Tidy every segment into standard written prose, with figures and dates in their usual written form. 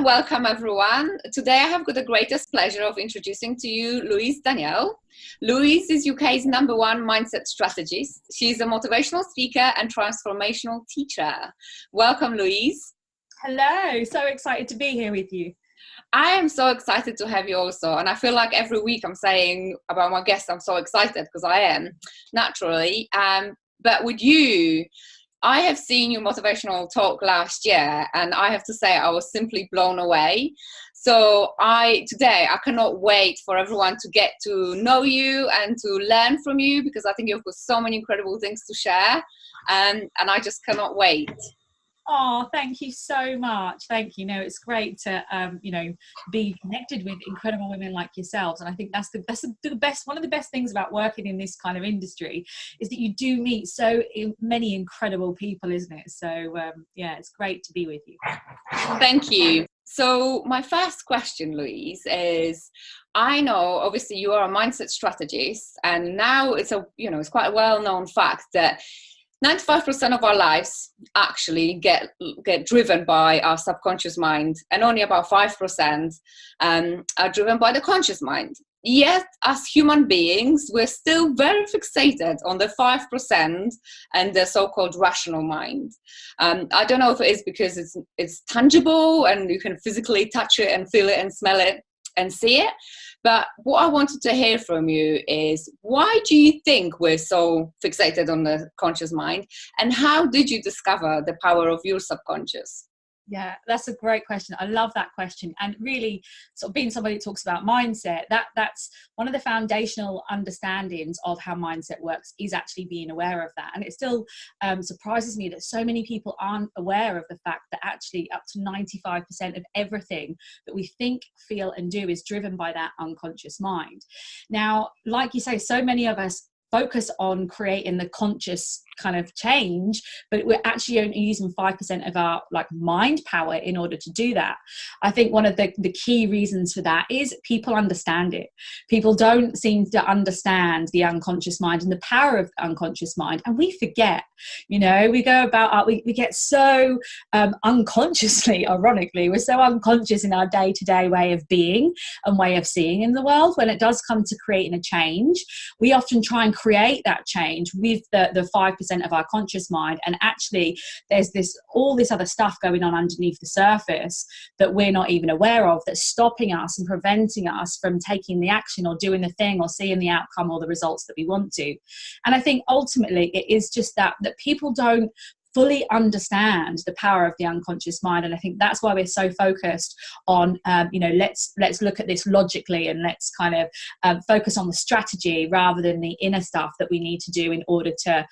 welcome everyone. Today I have got the greatest pleasure of introducing to you Louise Danielle. Louise is UK's #1 mindset strategist. She's a motivational speaker and transformational teacher. Welcome, Louise. Hello, so excited to be here with you. I am so excited to have you also, and I feel like every week I'm saying about my guests I'm so excited because I am, naturally. But with you, I have seen your motivational talk last year, and I have to say I was simply blown away. So today I cannot wait for everyone to get to know you and to learn from you, because I think you've got so many incredible things to share, and I just cannot wait. Oh, thank you so much. Thank you. No, it's great to be connected with incredible women like yourselves, and I think that's the best. One of the best things about working in this kind of industry is that you do meet so many incredible people, isn't it? So yeah, it's great to be with you. Thank you. So my first question, Louise, is I know obviously you are a mindset strategist, and now it's quite a well-known fact that 95% of our lives actually get driven by our subconscious mind, and only about 5% are driven by the conscious mind. Yet, as human beings, we're still very fixated on the 5% and the so-called rational mind. I don't know if it is because it's tangible and you can physically touch it and feel it and smell it and see it. But what I wanted to hear from you is, why do you think we're so fixated on the conscious mind, and how did you discover the power of your subconscious? Yeah, that's a great question. I love that question. And really, sort of being somebody that talks about mindset, that's one of the foundational understandings of how mindset works, is actually being aware of that. And it still surprises me that so many people aren't aware of the fact that actually up to 95% of everything that we think, feel and do is driven by that unconscious mind. Now, like you say, so many of us focus on creating the conscious kind of change, but we're actually only using 5% of our mind power in order to do that. I think one of the key reasons for that is people understand it. People don't seem to understand the unconscious mind and the power of the unconscious mind, and we forget. We go about we get so unconsciously, ironically, we're so unconscious in our day-to-day way of being and way of seeing in the world. When it does come to creating a change, we often try and create that change with the 5% of our conscious mind, and actually there's all this other stuff going on underneath the surface that we're not even aware of, that's stopping us and preventing us from taking the action or doing the thing or seeing the outcome or the results that we want to. And I think ultimately it is just that people don't fully understand the power of the unconscious mind. And I think that's why we're so focused on let's look at this logically, and let's kind of focus on the strategy rather than the inner stuff that we need to do in order to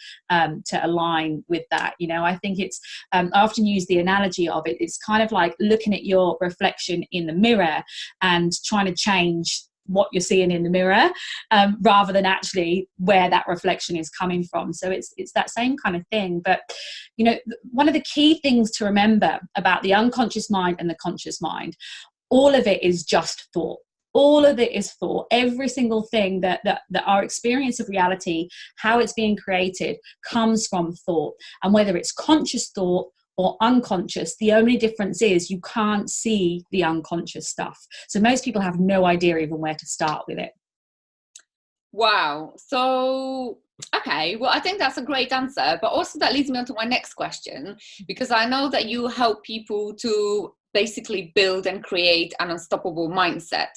align with that. I think it's I often use the analogy of it, it's kind of like looking at your reflection in the mirror and trying to change what you're seeing in the mirror, rather than actually where that reflection is coming from. So it's that same kind of thing. But one of the key things to remember about the unconscious mind and the conscious mind, all of it is just thought. All of it is thought. Every single thing that our experience of reality, how it's being created, comes from thought. And whether it's conscious thought or unconscious, the only difference is you can't see the unconscious stuff. So most people have no idea even where to start with it. Wow. So, okay, well, I think that's a great answer, but also that leads me on to my next question, because I know that you help people to basically build and create an unstoppable mindset.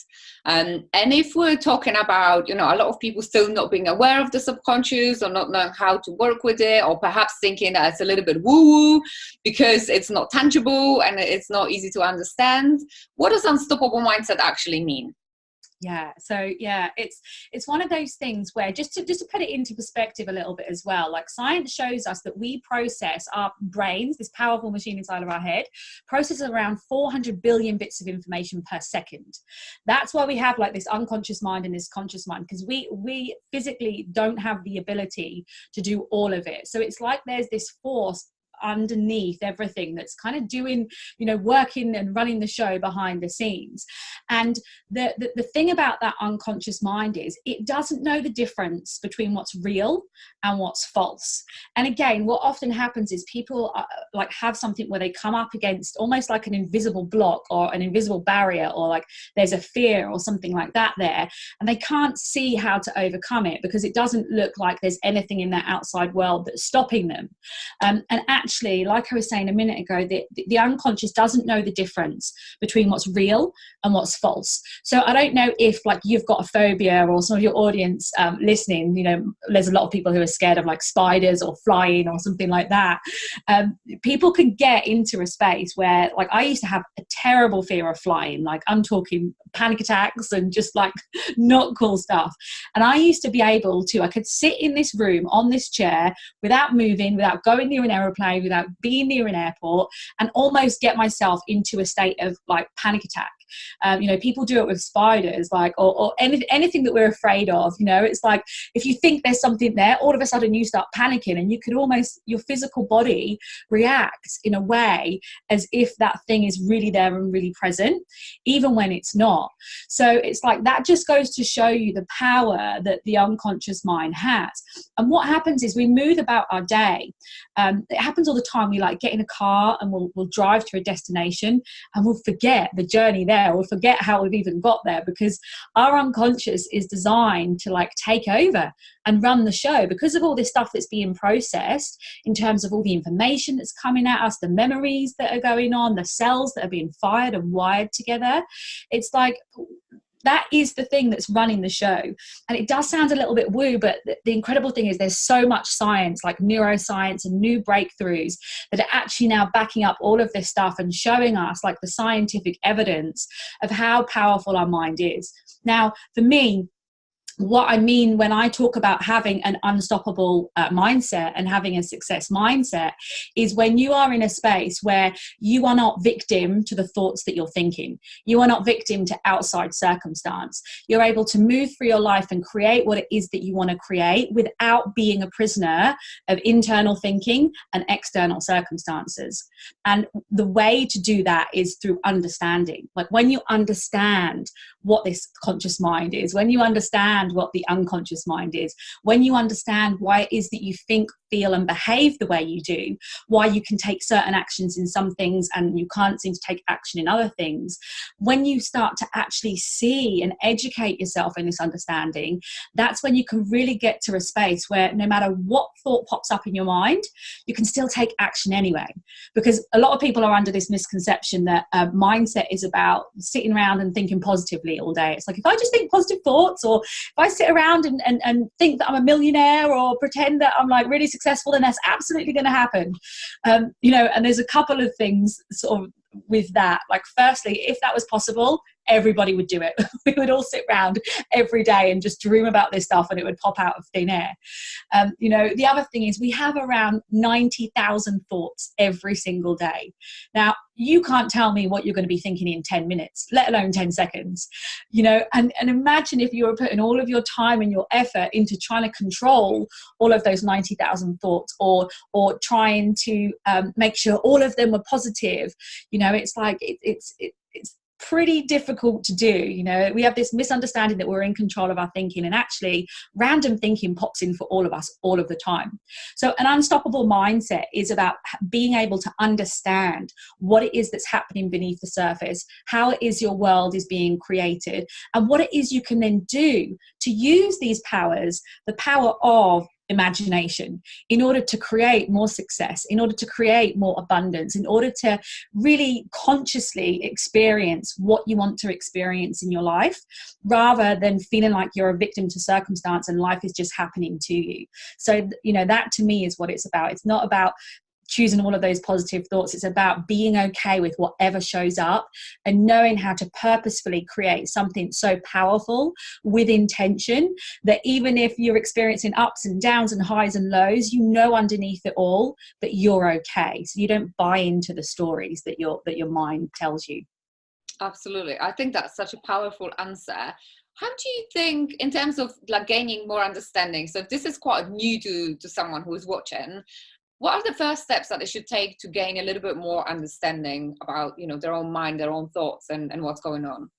And if we're talking about, a lot of people still not being aware of the subconscious, or not knowing how to work with it, or perhaps thinking that it's a little bit woo-woo because it's not tangible and it's not easy to understand, what does unstoppable mindset actually mean? Yeah, so yeah, it's one of those things where just to put it into perspective a little bit as well, like science shows us that we process, our brains, this powerful machine inside of our head, processes around 400 billion bits of information per second. That's why we have this unconscious mind and this conscious mind, because we physically don't have the ability to do all of it. So it's like there's this force underneath everything that's kind of doing, you know, working and running the show behind the scenes. And the thing about that unconscious mind is it doesn't know the difference between what's real and what's false. And again, what often happens is people like have something where they come up against almost like an invisible block or an invisible barrier, or like there's a fear or something like that there, and they can't see how to overcome it because it doesn't look like there's anything in that outside world that's stopping them. And actually, like I was saying a minute ago, the unconscious doesn't know the difference between what's real and what's false. So I don't know if like you've got a phobia, or some of your audience listening, you know, there's a lot of people who are scared of like spiders or flying or something like that. People can get into a space where, like, I used to have a terrible fear of flying. Like, I'm talking panic attacks and just like not cool stuff. And I used to be able to, I could sit in this room on this chair without moving, without going near an aeroplane, without being near an airport, and almost get myself into a state of like panic attack. You know, people do it with spiders, like, or anything that we're afraid of. You know, it's like if you think there's something there, all of a sudden you start panicking, and you could almost, your physical body reacts in a way as if that thing is really there and really present, even when it's not. So it's like that just goes to show you the power that the unconscious mind has. And what happens is we move about our day. It happens all the time. We like get in a car and we'll drive to a destination and we'll forget the journey there. We'll forget how we've even got there, because our unconscious is designed to like take over and run the show because of all this stuff that's being processed in terms of all the information that's coming at us, the memories that are going on, the cells that are being fired and wired together. It's like that is the thing that's running the show. And it does sound a little bit woo, but the incredible thing is there's so much science, like neuroscience and new breakthroughs, that are actually now backing up all of this stuff and showing us like the scientific evidence of how powerful our mind is. Now, for me, what I mean when I talk about having an unstoppable mindset and having a success mindset is when you are in a space where you are not victim to the thoughts that you're thinking. You are not victim to outside circumstance. You're able to move through your life and create what it is that you want to create without being a prisoner of internal thinking and external circumstances. And the way to do that is through understanding. Like when you understand what this conscious mind is, when you understand what the unconscious mind is, when you understand why it is that you think, feel and behave the way you do, why you can take certain actions in some things and you can't seem to take action in other things, when you start to actually see and educate yourself in this understanding, that's when you can really get to a space where no matter what thought pops up in your mind, you can still take action anyway. Because a lot of people are under this misconception that mindset is about sitting around and thinking positively all day. It's like, if I just think positive thoughts, or if I sit around and think that I'm a millionaire or pretend that I'm like really successful, then that's absolutely going to happen. You know, and there's a couple of things sort of with that. Like, firstly, if that was possible, everybody would do it. We would all sit around every day and just dream about this stuff, and it would pop out of thin air. You know, the other thing is we have around 90,000 thoughts every single day. Now, you can't tell me what you're going to be thinking in 10 minutes, let alone 10 seconds. You know, and imagine if you were putting all of your time and your effort into trying to control all of those 90,000 thoughts, or trying to make sure all of them were positive. You know, it's like it's pretty difficult to do. You know, we have this misunderstanding that we're in control of our thinking, and actually random thinking pops in for all of us all of the time. So an unstoppable mindset is about being able to understand what it is that's happening beneath the surface, how it is your world is being created, and what it is you can then do to use these powers, the power of imagination, in order to create more success, in order to create more abundance, in order to really consciously experience what you want to experience in your life, rather than feeling like you're a victim to circumstance and life is just happening to you. So, you know, that to me is what it's about. It's not about choosing all of those positive thoughts. It's about being okay with whatever shows up and knowing how to purposefully create something so powerful with intention that even if you're experiencing ups and downs and highs and lows, you know underneath it all that you're okay. So you don't buy into the stories that your mind tells you. Absolutely. I think that's such a powerful answer. How do you think, in terms of like gaining more understanding, so if this is quite new to someone who's watching, what are the first steps that they should take to gain a little bit more understanding about, their own mind, their own thoughts, and what's going on?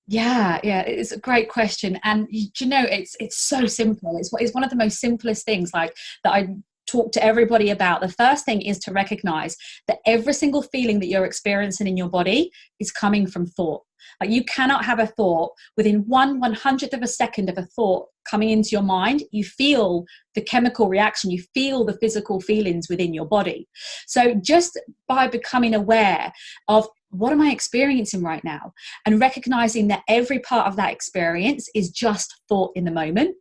Yeah, it's a great question. And it's so simple. It's one of the most simplest things like that I talk to everybody about. The first thing is to recognize that every single feeling that you're experiencing in your body is coming from thought. Like, you cannot have a thought within 1/100th of a second of a thought coming into your mind. You feel the chemical reaction, you feel the physical feelings within your body. So just by becoming aware of what am I experiencing right now, and recognizing that every part of that experience is just thought in the moment.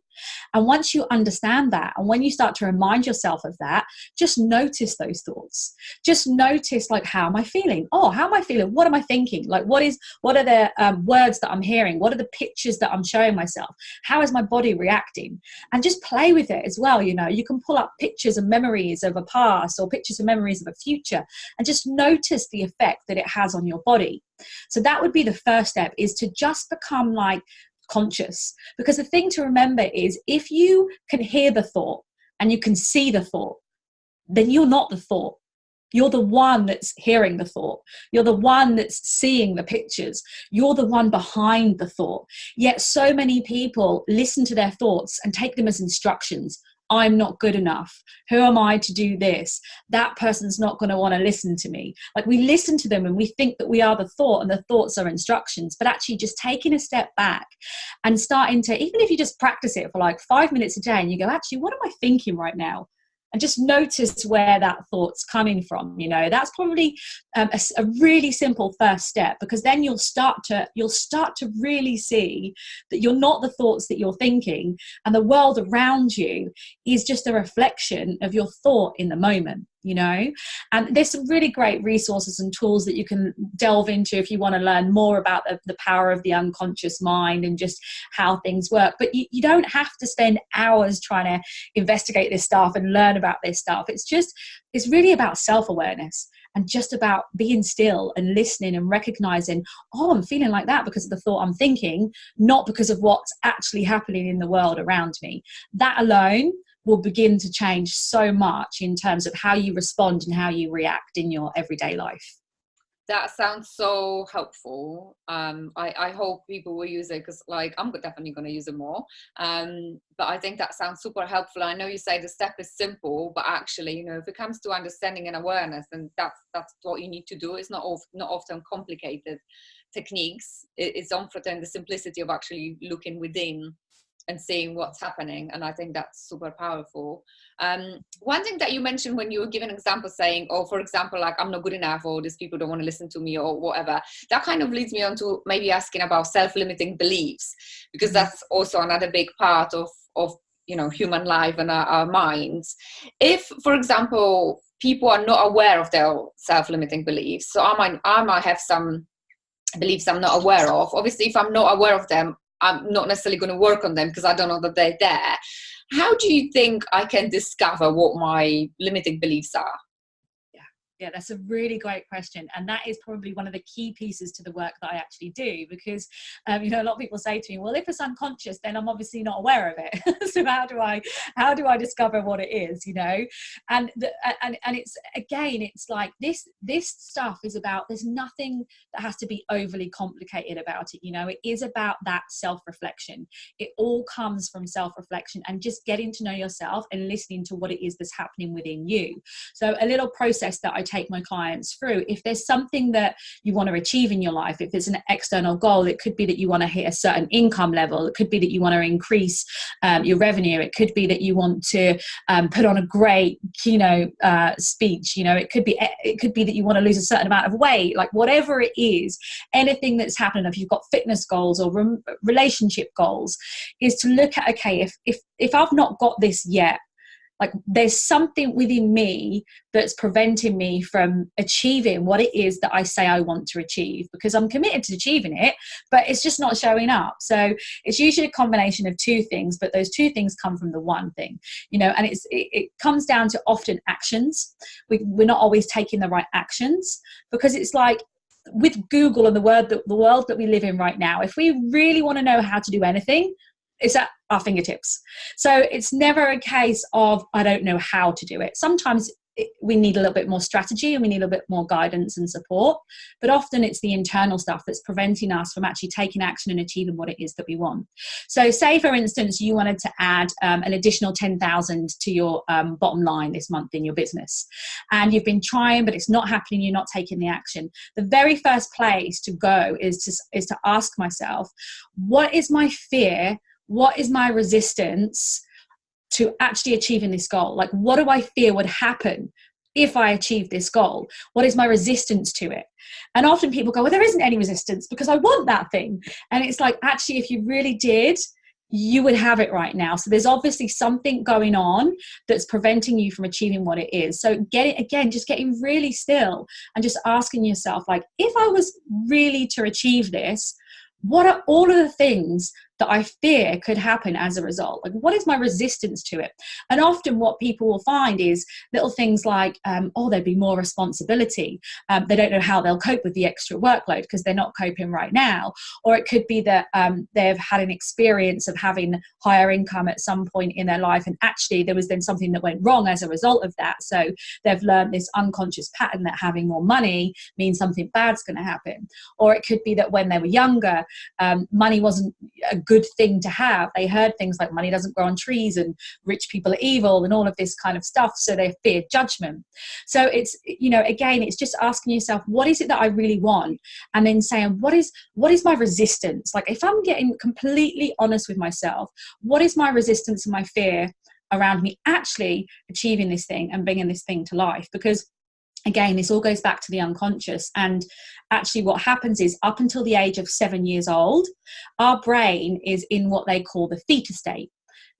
And once you understand that, and when you start to remind yourself of that, just notice those thoughts. Just notice, like, how am I feeling? Oh, how am I feeling? What am I thinking? Like, what are the words that I'm hearing? What are the pictures that I'm showing myself? How is my body reacting? And just play with it as well. You can pull up pictures and memories of a past, or pictures and memories of a future, and just notice the effect that it has on your body. So that would be the first step, is to just become like conscious. Because the thing to remember is, if you can hear the thought and you can see the thought, then you're not the thought. You're the one that's hearing the thought. You're the one that's seeing the pictures. You're the one behind the thought. Yet so many people listen to their thoughts and take them as instructions. I'm not good enough. Who am I to do this? That person's not going to want to listen to me. Like, we listen to them and we think that we are the thought and the thoughts are instructions, but actually just taking a step back and starting to, even if you just practice it for like 5 minutes a day, and you go, actually, what am I thinking right now? And just notice where that thought's coming from. That's probably a really simple first step, because then you'll start to really see that you're not the thoughts that you're thinking, and the world around you is just a reflection of your thought in the moment. And there's some really great resources and tools that you can delve into if you want to learn more about the power of the unconscious mind and just how things work. But you don't have to spend hours trying to investigate this stuff and learn about this stuff. It's really about self-awareness, and just about being still and listening and recognizing, oh, I'm feeling like that because of the thought I'm thinking, not because of what's actually happening in the world around me. That alone will begin to change so much in terms of how you respond and how you react in your everyday life. That sounds so helpful. I hope people will use it, because I'm definitely going to use it more. But I think that sounds super helpful. I know you say the step is simple, but actually, if it comes to understanding and awareness, then that's what you need to do. It's not often complicated techniques. It's often the simplicity of actually looking within and seeing what's happening. And I think that's super powerful. One thing that you mentioned when you were giving an example, saying, oh, for example, like, I'm not good enough, or these people don't want to listen to me, or whatever, that kind of leads me on to maybe asking about self-limiting beliefs, because that's also another big part of human life and our minds. If, for example, people are not aware of their self-limiting beliefs, so I might have some beliefs I'm not aware of. Obviously, if I'm not aware of them, I'm not necessarily going to work on them because I don't know that they're there. How do you think I can discover what my limiting beliefs are? Yeah, that's a really great question. And that is probably one of the key pieces to the work that I actually do, because, a lot of people say to me, well, if it's unconscious, then I'm obviously not aware of it. So how do I discover what it is, And it's, again, it's like this stuff is about, there's nothing that has to be overly complicated about it. It is about that self-reflection. It all comes from self-reflection and just getting to know yourself and listening to what it is that's happening within you. So a little process that I take my clients through, if there's something that you want to achieve in your life, if it's an external goal, it could be that you want to hit a certain income level, it could be that you want to increase your revenue, it could be that you want to put on a great keynote speech, it could be that you want to lose a certain amount of weight, like whatever it is, anything that's happening, if you've got fitness goals or relationship goals, is to look at, okay, if I've not got this yet, like, there's something within me that's preventing me from achieving what it is that I say I want to achieve, because I'm committed to achieving it, but it's just not showing up. So it's usually a combination of two things, but those two things come from the one thing, and it comes down to often actions. We're not always taking the right actions, because it's like, with Google and the world that we live in right now, if we really want to know how to do anything, it's at our fingertips. So it's never a case of, I don't know how to do it. Sometimes we need a little bit more strategy and we need a little bit more guidance and support. But often it's the internal stuff that's preventing us from actually taking action and achieving what it is that we want. So say, for instance, you wanted to add an additional 10,000 to your bottom line this month in your business, and you've been trying, but it's not happening. You're not taking the action. The very first place to go is to ask myself, what is my fear? What is my resistance to actually achieving this goal? Like, what do I fear would happen if I achieve this goal? What is my resistance to it? And often people go, well, there isn't any resistance because I want that thing. And it's like, actually, if you really did, you would have it right now. So there's obviously something going on that's preventing you from achieving what it is. So just getting really still and just asking yourself, like, if I was really to achieve this, what are all of the things that I fear could happen as a result? Like, what is my resistance to it? And often what people will find is little things like, there'd be more responsibility. They don't know how they'll cope with the extra workload because they're not coping right now. Or it could be that they've had an experience of having higher income at some point in their life, and actually there was then something that went wrong as a result of that. So they've learned this unconscious pattern that having more money means something bad's going to happen. Or it could be that when they were younger, money wasn't a good thing to have. They heard things like money doesn't grow on trees and rich people are evil and all of this kind of stuff. So they feared judgment. So it's, again, it's just asking yourself, what is it that I really want? And then saying, what is my resistance? Like, if I'm getting completely honest with myself, what is my resistance and my fear around me actually achieving this thing and bringing this thing to life? Because again, this all goes back to the unconscious. And actually what happens is, up until the age of 7 years old, our brain is in what they call the theta state.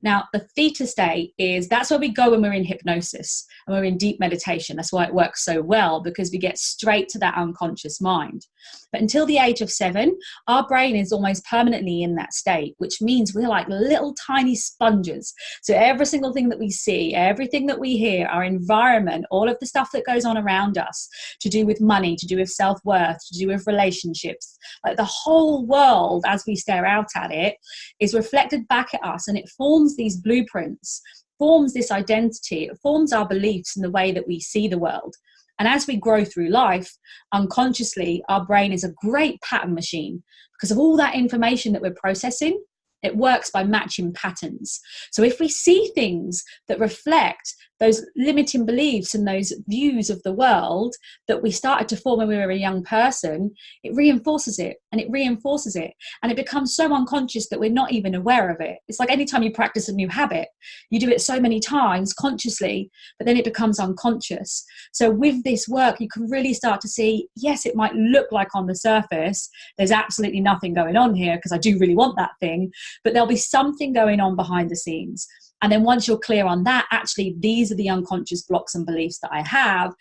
Now, the theta state that's where we go when we're in hypnosis and we're in deep meditation. That's why it works so well, because we get straight to that unconscious mind. But until the age of 7, our brain is almost permanently in that state, which means we're like little tiny sponges. So every single thing that we see, everything that we hear, our environment, all of the stuff that goes on around us, to do with money, to do with self-worth, to do with relationships, like the whole world, as we stare out at it, is reflected back at us, and it forms these blueprints, forms this identity, it forms our beliefs and the way that we see the world. And as we grow through life, unconsciously, our brain is a great pattern machine because of all that information that we're processing. It works by matching patterns. So if we see things that reflect those limiting beliefs and those views of the world that we started to form when we were a young person, it reinforces it and it reinforces it. And it becomes so unconscious that we're not even aware of it. It's like anytime you practice a new habit, you do it so many times consciously, but then it becomes unconscious. So with this work, you can really start to see, yes, it might look like on the surface, there's absolutely nothing going on here because I do really want that thing, but there'll be something going on behind the scenes. And then once you're clear on that, actually, these are the unconscious blocks and beliefs that I have.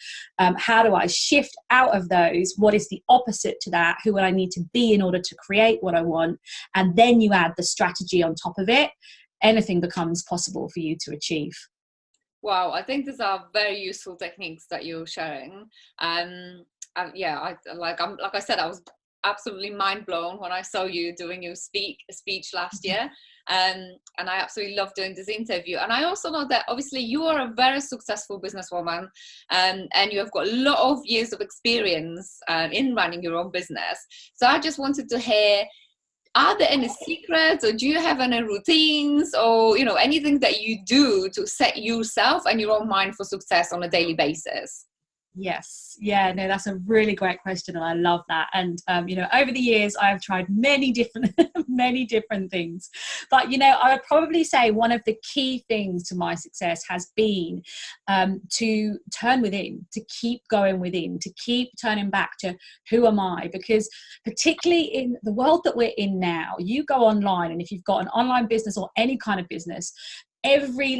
How do I shift out of those? What is the opposite to that? Who would I need to be in order to create what I want? And then you add the strategy on top of it. Anything becomes possible for you to achieve. Wow, I think these are very useful techniques that you're sharing. Like I said, I was absolutely mind blown when I saw you doing your speech last year. And I absolutely love doing this interview. And I also know that obviously you are a very successful businesswoman, and you have got a lot of years of experience in running your own business. So I just wanted to hear, are there any secrets, or do you have any routines, or anything that you do to set yourself and your own mind for success on a daily basis? Yes. Yeah, no, that's a really great question. And I love that. And, over the years, I've tried many different things. But, I would probably say one of the key things to my success has been to turn within, to keep going within, to keep turning back to who am I? Because particularly in the world that we're in now, you go online, and if you've got an online business or any kind of business, every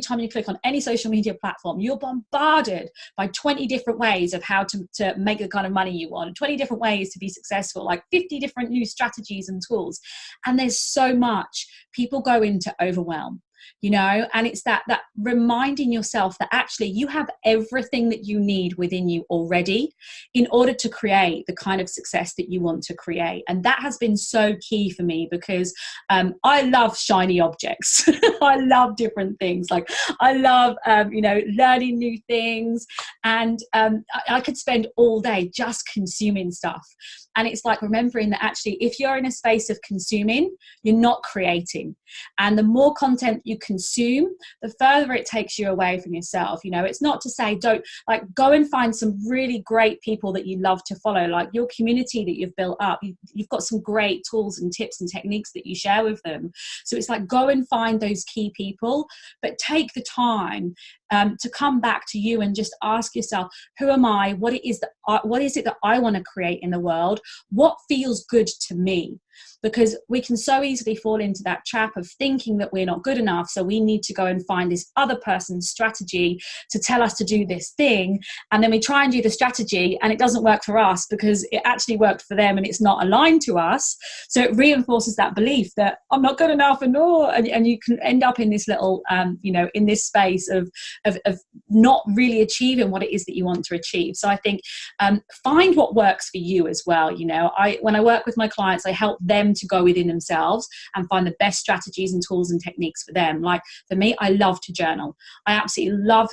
time you click on any social media platform, you're bombarded by 20 different ways of how to make the kind of money you want, 20 different ways to be successful, like 50 different new strategies and tools. And there's so much. People go into overwhelm. you know, and it's that reminding yourself that actually you have everything that you need within you already in order to create the kind of success that you want to create. And that has been so key for me, because I love shiny objects. I love different things. Like I love you know, learning new things, and I could spend all day just consuming stuff. And it's like remembering that actually if you're in a space of consuming, you're not creating. And the more content you consume, the further it takes you away from yourself. You know, it's not to say don't, like, go and find some really great people that you love to follow, like your community that you've built up. You've got some great tools and tips and techniques that you share with them. So it's like, go and find those key people, but take the time to come back to you and just ask yourself, who am I? What it is that I want to create in the world? What feels good to me? Because we can so easily fall into that trap of thinking that we're not good enough, so we need to go and find this other person's strategy to tell us to do this thing, and then we try and do the strategy and it doesn't work for us because it actually worked for them and it's not aligned to us. So it reinforces that belief that I'm not good enough, and you can end up in this little you know, in this space of not really achieving what it is that you want to achieve. So I think find what works for you as well. You know, when I work with my clients, I help them to go within themselves and find the best strategies and tools and techniques for them. Like for me, I love to journal. I absolutely love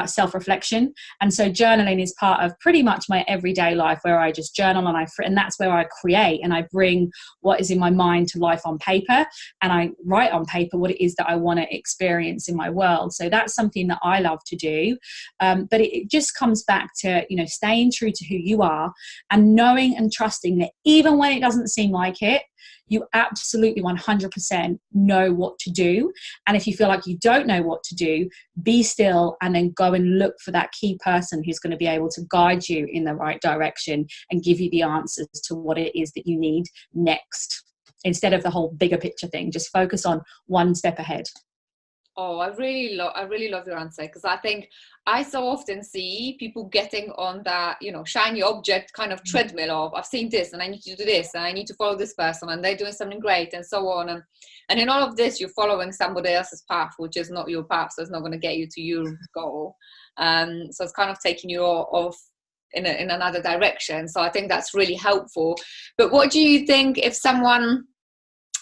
self-reflection, and so journaling is part of pretty much my everyday life, where I just journal and that's where I create, and I bring what is in my mind to life on paper, and I write on paper what it is that I want to experience in my world. So that's something that I love to do, but it just comes back to, you know, staying true to who you are and knowing and trusting that even when it doesn't seem like it, you absolutely 100% know what to do. And if you feel like you don't know what to do, be still and then go and look for that key person who's going to be able to guide you in the right direction and give you the answers to what it is that you need next, instead of the whole bigger picture thing. Just focus on one step ahead. Oh, I really love your answer, because I think I so often see people getting on that, you know, shiny object kind of treadmill of, I've seen this and I need to do this and I need to follow this person and they're doing something great and so on. And in all of this, you're following somebody else's path, which is not your path. So it's not going to get you to your goal. So it's kind of taking you off in another direction. So I think that's really helpful. But what do you think if someone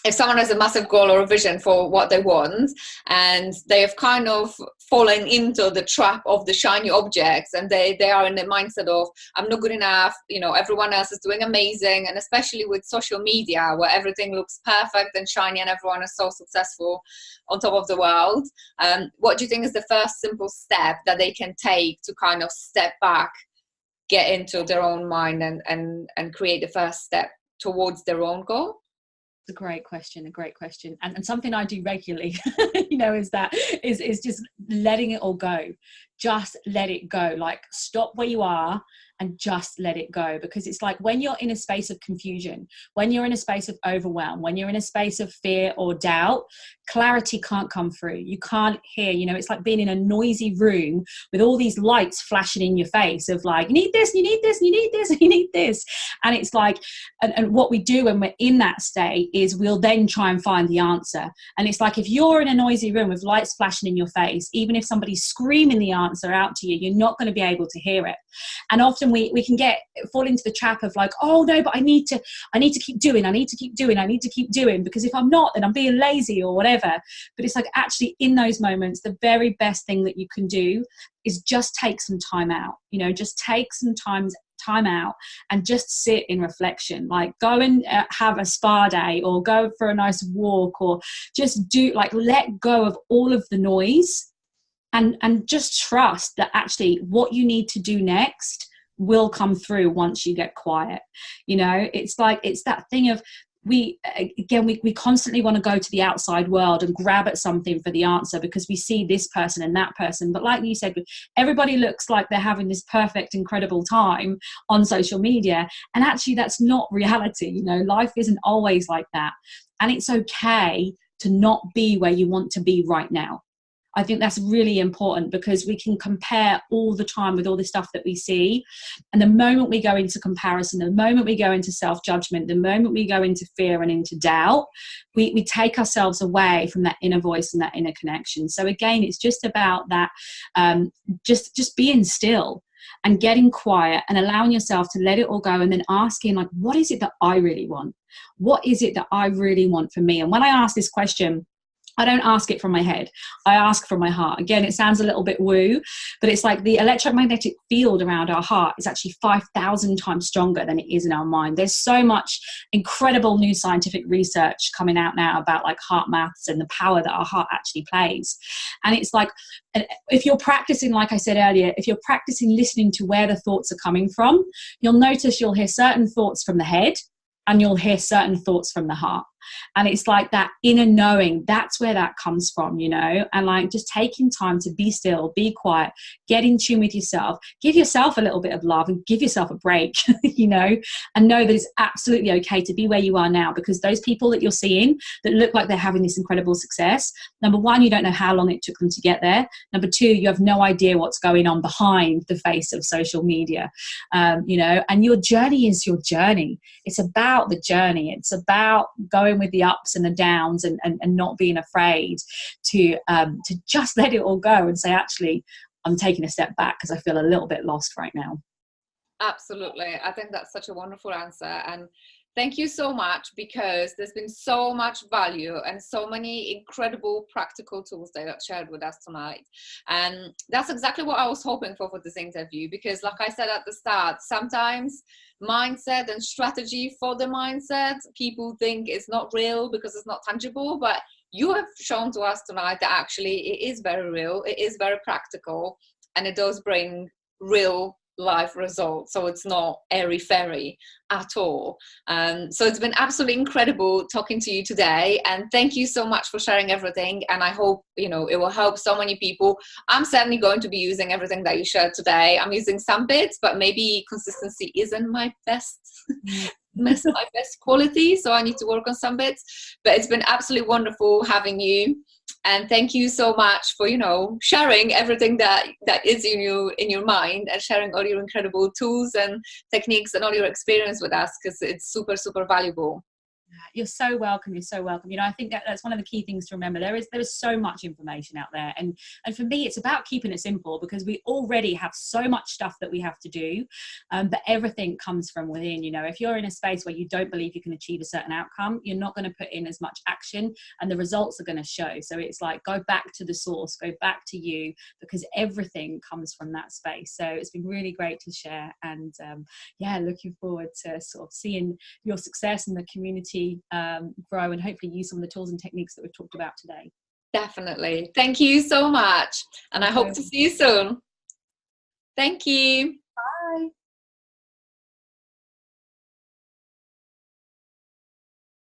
has a massive goal or a vision for what they want, and they have kind of fallen into the trap of the shiny objects, and they are in the mindset of, I'm not good enough, you know, everyone else is doing amazing, and especially with social media where everything looks perfect and shiny and everyone is so successful on top of the world, what do you think is the first simple step that they can take to kind of step back, get into their own mind and create the first step towards their own goal? A great question, and something I do regularly you know, is just letting it all go. Just let it go. Like, stop where you are and just let it go. Because it's like, when you're in a space of confusion, when you're in a space of overwhelm, when you're in a space of fear or doubt, clarity can't come through. You can't hear, you know, it's like being in a noisy room with all these lights flashing in your face of like, you need this, you need this, you need this, you need this. And it's like, and what we do when we're in that state is we'll then try and find the answer. And it's like, if you're in a noisy room with lights flashing in your face, even if somebody's screaming the answer out to you, you're not going to be able to hear it. And often we can fall into the trap of like, oh no, but I need to keep doing, I need to keep doing, because if I'm not, then I'm being lazy or whatever. But it's like, actually in those moments, the very best thing that you can do is just take some time out, you know, just take some time out and just sit in reflection. Like, go and have a spa day, or go for a nice walk, or just let go of all of the noise and just trust that actually what you need to do next will come through once you get quiet. You know, it's like, it's that thing of, we constantly want to go to the outside world and grab at something for the answer, because we see this person and that person. But like you said, everybody looks like they're having this perfect, incredible time on social media. And actually that's not reality. You know, life isn't always like that. And it's okay to not be where you want to be right now. I think that's really important, because we can compare all the time with all the stuff that we see. And the moment we go into comparison, the moment we go into self-judgment, the moment we go into fear and into doubt, we take ourselves away from that inner voice and that inner connection. So again, it's just about that, just being still and getting quiet and allowing yourself to let it all go, and then asking, like, what is it that I really want? What is it that I really want for me? And when I ask this question, I don't ask it from my head. I ask from my heart. Again, it sounds a little bit woo, but it's like the electromagnetic field around our heart is actually 5,000 times stronger than it is in our mind. There's so much incredible new scientific research coming out now about like heart maths and the power that our heart actually plays. And it's like, if you're practicing, like I said earlier, if you're practicing listening to where the thoughts are coming from, you'll notice you'll hear certain thoughts from the head and you'll hear certain thoughts from the heart. And it's like that inner knowing, that's where that comes from, you know. And like just taking time to be still, be quiet, get in tune with yourself, give yourself a little bit of love and give yourself a break, you know, and know that it's absolutely okay to be where you are now, because those people that you're seeing that look like they're having this incredible success, number one, you don't know how long it took them to get there. Number two, you have no idea what's going on behind the face of social media, you know, and your journey is your journey. It's about the journey. It's about going with the ups and the downs, and not being afraid to just let it all go and say, actually, I'm taking a step back because I feel a little bit lost right now. Absolutely. I think that's such a wonderful answer. And thank you so much, because there's been so much value and so many incredible practical tools that you shared with us tonight. And that's exactly what I was hoping for this interview, because like I said at the start, sometimes mindset and strategy for the mindset, people think it's not real because it's not tangible, but you have shown to us tonight that actually it is very real, it is very practical, and it does bring real life results. So it's not airy fairy at all. So it's been absolutely incredible talking to you today, and thank you so much for sharing everything. And I hope, you know, it will help so many people. I'm certainly going to be using everything that you shared today. I'm using some bits, but maybe consistency isn't my best my best quality, so I need to work on some bits. But it's been absolutely wonderful having you, and thank you so much for, you know, sharing everything that is in your mind, and sharing all your incredible tools and techniques and all your experience with us, because it's super, super valuable. You're so welcome. You're so welcome. You know, I think that's one of the key things to remember. There is so much information out there, and for me, it's about keeping it simple, because we already have so much stuff that we have to do, but everything comes from within. You know, if you're in a space where you don't believe you can achieve a certain outcome, you're not going to put in as much action, and the results are going to show. So it's like, go back to the source, go back to you, because everything comes from that space. So it's been really great to share, and yeah, looking forward to sort of seeing your success and the community grow, and hopefully use some of the tools and techniques that we've talked about today. Definitely. Thank you so much, and I hope to see you soon. Thank you.